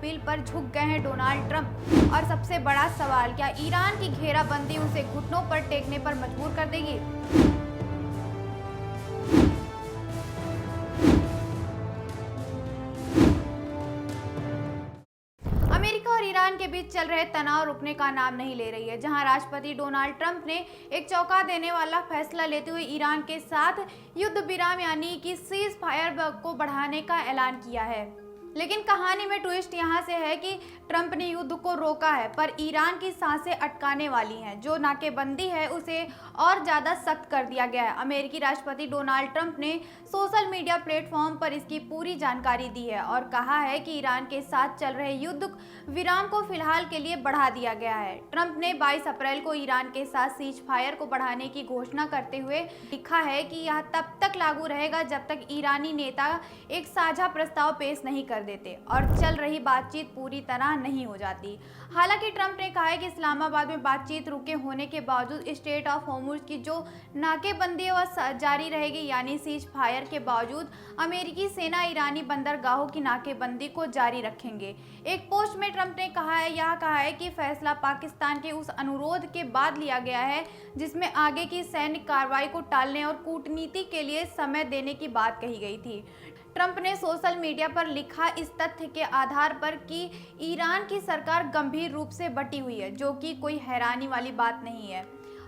Appeal पर झुक गए हैं डोनाल्ड ट्रंप। और सबसे बड़ा सवाल, क्या ईरान की घेराबंदी उसे घुटनों पर टेकने पर मजबूर कर देगी? अमेरिका और ईरान के बीच चल रहे तनाव रुकने का नाम नहीं ले रही है। जहां राष्ट्रपति डोनाल्ड ट्रंप ने एक चौंका देने वाला फैसला लेते हुए ईरान के साथ युद्ध विराम यानी कि सीज फायर को बढ़ाने का ऐलान किया है, लेकिन कहानी में ट्विस्ट यहाँ से है कि ट्रंप ने युद्ध को रोका है पर ईरान की सांसें अटकाने वाली हैं। जो नाकेबंदी है उसे और ज़्यादा सख्त कर दिया गया है। अमेरिकी राष्ट्रपति डोनाल्ड ट्रंप ने सोशल मीडिया प्लेटफॉर्म पर इसकी पूरी जानकारी दी है और कहा है कि ईरान के साथ चल रहे युद्ध विराम को फिलहाल के लिए बढ़ा दिया गया है। ट्रंप ने 22 अप्रैल को ईरान के साथ सीज फायर को बढ़ाने की घोषणा करते हुए लिखा है कि यह तब तक लागू रहेगा जब तक ईरानी नेता एक साझा प्रस्ताव पेश नहीं कर देते और चल रही बातचीत पूरी तरह नहीं हो जाती। हालांकि ट्रंप ने कहा है कि इस्लामाबाद में बातचीत रुके होने के बावजूद स्ट्रेट ऑफ होर्मुज की जो नाकेबंदी है वह जारी रहेगी, यानी सीज फायर के बावजूद अमेरिकी सेना ईरानी बंदरगाहों की नाकेबंदी को जारी रखेंगे। एक पोस्ट में ट्रंप ने कहा है कि फैसला पाकिस्तान के उस अनुरोध के बाद लिया गया है जिसमें आगे की सैन्य कार्रवाई को टालने और कूटनीति के लिए समय देने की बात कही गई थी। ट्रंप ने सोशल मीडिया पर लिखा इस तथ्य के आधार पर कि ईरान की सरकार गंभीर रूप से बटी हुई है, जो कि कोई हैरानी वाली बात नहीं है,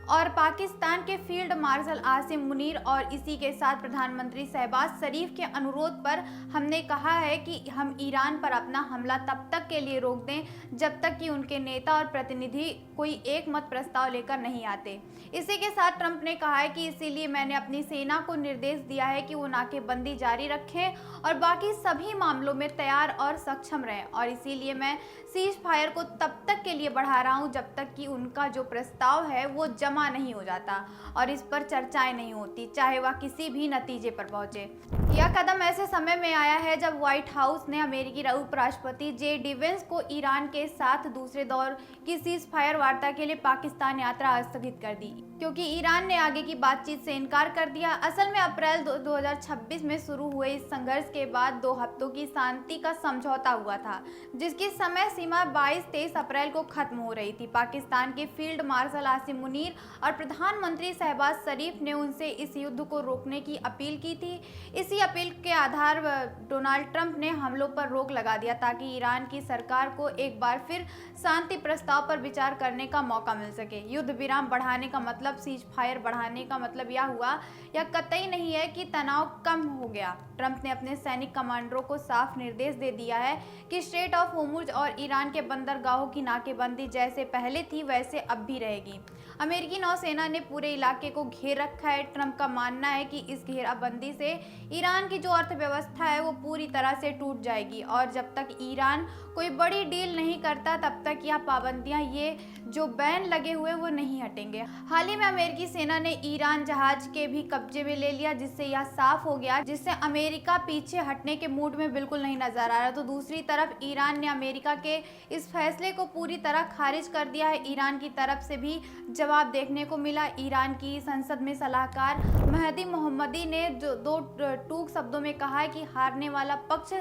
और पाकिस्तान के फील्ड मार्शल आसिम मुनीर और इसी के साथ प्रधानमंत्री शहबाज शरीफ के अनुरोध पर हमने कहा है कि हम ईरान पर अपना हमला तब तक के लिए रोक दें जब तक कि उनके नेता और प्रतिनिधि कोई एक मत प्रस्ताव लेकर नहीं आते। इसी के साथ ट्रंप ने कहा है कि इसीलिए मैंने अपनी सेना को निर्देश दिया है कि वो नाकेबंदी जारी रखें और बाकी सभी मामलों में तैयार और सक्षम रहें, और इसीलिए मैं सीज फायर को तब तक के लिए बढ़ा रहा हूं जब तक कि उनका जो प्रस्ताव है वो जमा नहीं हो जाता और इस पर चर्चाएं नहीं होती, चाहे वह किसी भी नतीजे पर पहुंचे। यह कदम ऐसे समय में आया है जब व्हाइट हाउस ने अमेरिकी उपराष्ट्रपति जे डी वेंस को ईरान के साथ दूसरे दौर की सीज फायर वार्ता के लिए पाकिस्तान यात्रा स्थगित कर दी, क्योंकि ईरान ने आगे की बातचीत से इनकार कर दिया। असल में अप्रैल 2026 में शुरू हुए इस संघर्ष के बाद 2 हफ्तों की शांति का समझौता हुआ था, जिसकी समय सीमा 22-23 अप्रैल को खत्म हो रही थी। पाकिस्तान के फील्ड मार्शल आसिम मुनीर और प्रधानमंत्री शहबाज शरीफ ने उनसे इस युद्ध को रोकने की अपील की थी। इसी अपील के आधार डोनाल्ड ट्रंप ने हमलों पर रोक लगा दिया ताकि ईरान की सरकार को एक बार फिर शांति प्रस्ताव पर विचार करने का मौका मिल सके। युद्ध विराम बढ़ाने का मतलब, सीज फायर बढ़ाने का मतलब यह हुआ या कतई नहीं है कि तनाव कम हो गया। ट्रंप ने अपने सैनिक कमांडरों को साफ निर्देश दे दिया है कि स्ट्रेट ऑफ होर्मुज और ईरान के बंदरगाहों की नाकेबंदी जैसे पहले थी वैसे अब भी रहेगी। अमेरिकी नौसेना ने पूरे इलाके को घेर रखा है। ट्रंप का मानना है कि इस घेराबंदी से ईरान की जो अर्थव्यवस्था है वो पूरी तरह से टूट जाएगी और जब तक ईरान कोई बड़ी डील नहीं करता तब तक यह पाबंदियां, ये जो बैन लगे हुए वो नहीं हटेंगे। हाल ही में अमेरिकी सेना ने ईरान जहाज के भी कब्जे में ले लिया, जिससे यह साफ हो गया, जिससे अमेरिका पीछे हटने के मूड में बिल्कुल नहीं नजर आ रहा। तो दूसरी तरफ ईरान ने अमेरिका के इस फैसले को पूरी तरह खारिज कर दिया है। ईरान की तरफ से भी जवाब देखने को मिला। ईरान की संसद में सलाहकार महदी मोहम्मदी ने जो 2 टूक शब्दों में कहा है कि हारने वाला पक्ष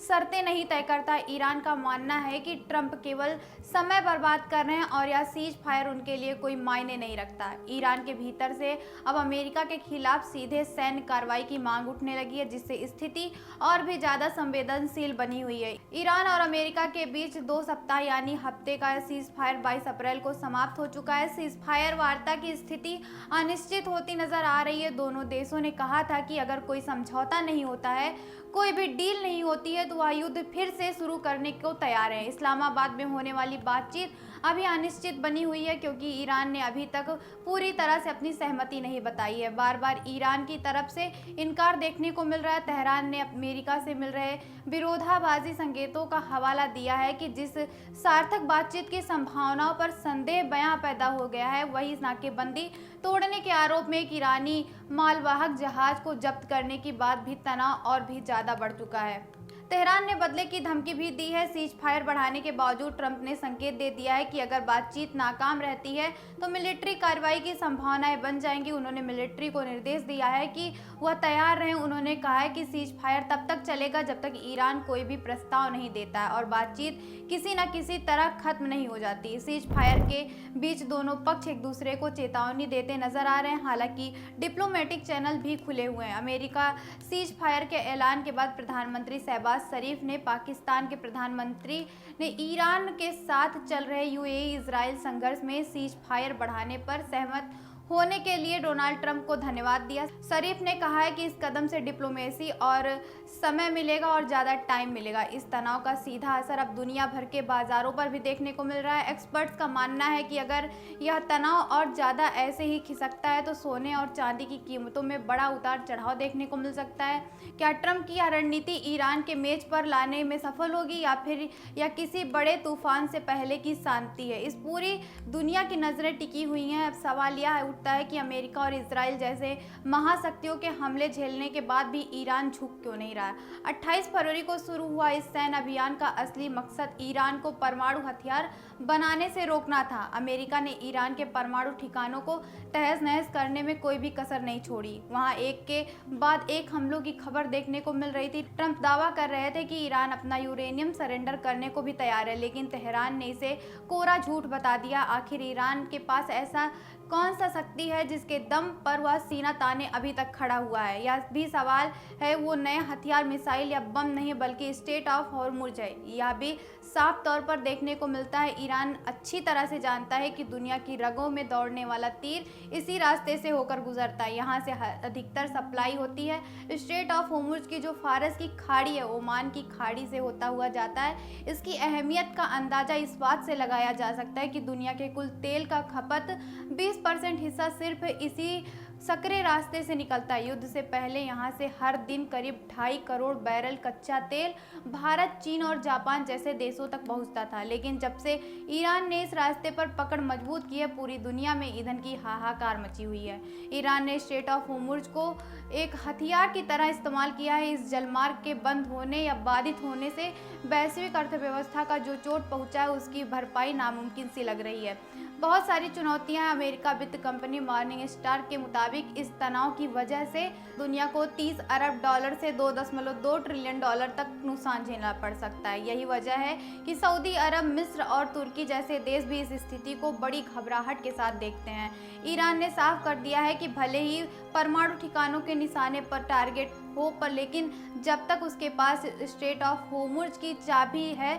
शर्तें नहीं तय करता। ईरान का मानना है कि ट्रंप केवल समय बर्बाद कर रहे हैं और यह सीज फायर उनके लिए कोई मायने नहीं रखता। ईरान के भीतर से अब अमेरिका के खिलाफ सीधे सैन्य कार्रवाई की मांग उठने लगी है, जिससे स्थिति और भी ज्यादा संवेदनशील बनी हुई है। ईरान और अमेरिका के बीच 2 सप्ताह यानी हफ्ते का सीज फायर 22 अप्रैल को समाप्त हो चुका है। सीज फायर वार्ता की स्थिति अनिश्चित होती नजर आ रही है। दोनों देशों ने कहा था कि अगर कोई समझौता नहीं होता है, कोई भी डील नहीं होती है, तो वह युद्ध फिर से शुरू करने को तैयार है। इस्लामाबाद में होने वाली बातचीत अभी अनिश्चित बनी हुई है क्योंकि ईरान ने अभी तक पूरी तरह से अपनी सहमति नहीं बताई है। बार बार ईरान की तरफ से इनकार देखने को मिल रहा है। तेहरान ने अमेरिका से मिल रहे विरोधाभासी संकेतों का हवाला दिया है कि जिस सार्थक बातचीत की संभावनाओं पर संदेह बयां पैदा हो गया है, वही नाकेबंदी तोड़ने के आरोप में एक ईरानी मालवाहक जहाज को जब्त करने की बात भी तनाव और भी ज्यादा बढ़ चुका है। तेहरान ने बदले की धमकी भी दी है। सीज फायर बढ़ाने के बावजूद ट्रंप ने संकेत दे दिया है कि अगर बातचीत नाकाम रहती है तो मिलिट्री कार्रवाई की संभावनाएं बन जाएंगी। उन्होंने मिलिट्री को निर्देश दिया है कि वह तैयार रहें। उन्होंने कहा है कि सीज फायर तब तक चलेगा जब तक ईरान कोई भी प्रस्ताव नहीं देता है और बातचीत किसी न किसी तरह खत्म नहीं हो जाती। सीज फायर के बीच दोनों पक्ष एक दूसरे को चेतावनी देते नजर आ रहे हैं। हालांकि डिप्लोमेटिक चैनल भी खुले हुए हैं। अमेरिका सीज फायर के ऐलान के बाद प्रधानमंत्री शहबाज शरीफ ने पाकिस्तान के प्रधानमंत्री ने ईरान के साथ चल रहे यूएई इजराइल संघर्ष में सीज फायर बढ़ाने पर सहमत होने के लिए डोनाल्ड ट्रंप को धन्यवाद दिया। शरीफ ने कहा है कि इस कदम से डिप्लोमेसी और समय मिलेगा और ज़्यादा टाइम मिलेगा। इस तनाव का सीधा असर अब दुनिया भर के बाजारों पर भी देखने को मिल रहा है। एक्सपर्ट्स का मानना है कि अगर यह तनाव और ज़्यादा ऐसे ही खिसकता है तो सोने और चांदी की कीमतों में बड़ा उतार चढ़ाव देखने को मिल सकता है। क्या ट्रंप की यह रणनीति ईरान के मेज पर लाने में सफल होगी या किसी बड़े तूफान से पहले की शांति है? इस पूरी दुनिया की नज़रें टिकी हुई हैं। अब सवाल यह है कि अमेरिका और इजराइल जैसे महाशक्तियों के हमले झेलने के बाद भी ईरान झुक क्यों नहीं रहा। 28 फरवरी को शुरू हुआ इस सैन्य अभियान का असली मकसद ईरान को परमाणु हथियार बनाने से रोकना था। अमेरिका ने ईरान के परमाणु ठिकानों को तहस नहस करने में कोई भी कसर नहीं छोड़ी। वहां एक के बाद एक हमलों की खबर देखने को मिल रही थी। ट्रंप दावा कर रहे थे कि ईरान अपना यूरेनियम सरेंडर करने को भी तैयार है, लेकिन तेहरान ने इसे कोरा झूठ बता दिया। आखिर ईरान के पास ऐसा कौन सा शक्ति है जिसके दम पर वह सीना ताने अभी तक खड़ा हुआ है? यह भी सवाल है। वो नए हथियार, मिसाइल या बम नहीं बल्कि स्ट्रेट ऑफ हॉर्मुज है। यह भी साफ तौर पर देखने को मिलता है। ईरान अच्छी तरह से जानता है कि दुनिया की रगों में दौड़ने वाला तीर इसी रास्ते से होकर गुजरता है। यहाँ से अधिकतर सप्लाई होती है। स्ट्रेट ऑफ हॉर्मुज की जो फारस की खाड़ी है, ओमान की खाड़ी से होता हुआ जाता है। इसकी अहमियत का अंदाजा इस बात से लगाया जा सकता है कि दुनिया के कुल तेल का खपत 20% हिस्सा सिर्फ इसी सकरे रास्ते से निकलता है। युद्ध से पहले यहाँ से हर दिन करीब 2.5 करोड़ बैरल कच्चा तेल भारत, चीन और जापान जैसे देशों तक पहुँचता था, लेकिन जब से ईरान ने इस रास्ते पर पकड़ मजबूत की है, पूरी दुनिया में ईंधन की हाहाकार मची हुई है। ईरान ने स्ट्रेट ऑफ हॉर्मुज को एक हथियार की तरह इस्तेमाल किया है। इस जलमार्ग के बंद होने या बाधित होने से वैश्विक अर्थव्यवस्था का जो चोट पहुँचा है उसकी भरपाई नामुमकिन सी लग रही है। बहुत सारी चुनौतियां हैं। अमेरिका वित्त कंपनी मॉर्निंग स्टार के मुताबिक इस तनाव की वजह से दुनिया को 30 अरब डॉलर से 2.2 ट्रिलियन डॉलर तक नुकसान झेलना पड़ सकता है। यही वजह है कि सऊदी अरब, मिस्र और तुर्की जैसे देश भी इस स्थिति को बड़ी घबराहट के साथ देखते हैं। ईरान ने साफ कर दिया है कि भले ही परमाणु ठिकानों के निशाने पर टारगेट हो, पर लेकिन जब तक उसके पास स्ट्रेट ऑफ हॉर्मुज की चाबी है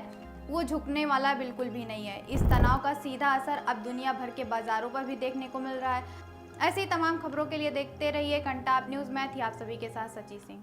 वो झुकने वाला बिल्कुल भी नहीं है। इस तनाव का सीधा असर अब दुनिया भर के बाजारों पर भी देखने को मिल रहा है। ऐसी तमाम खबरों के लिए देखते रहिए कंटाप न्यूज़। मैं थी आप सभी के साथ सची सिंह।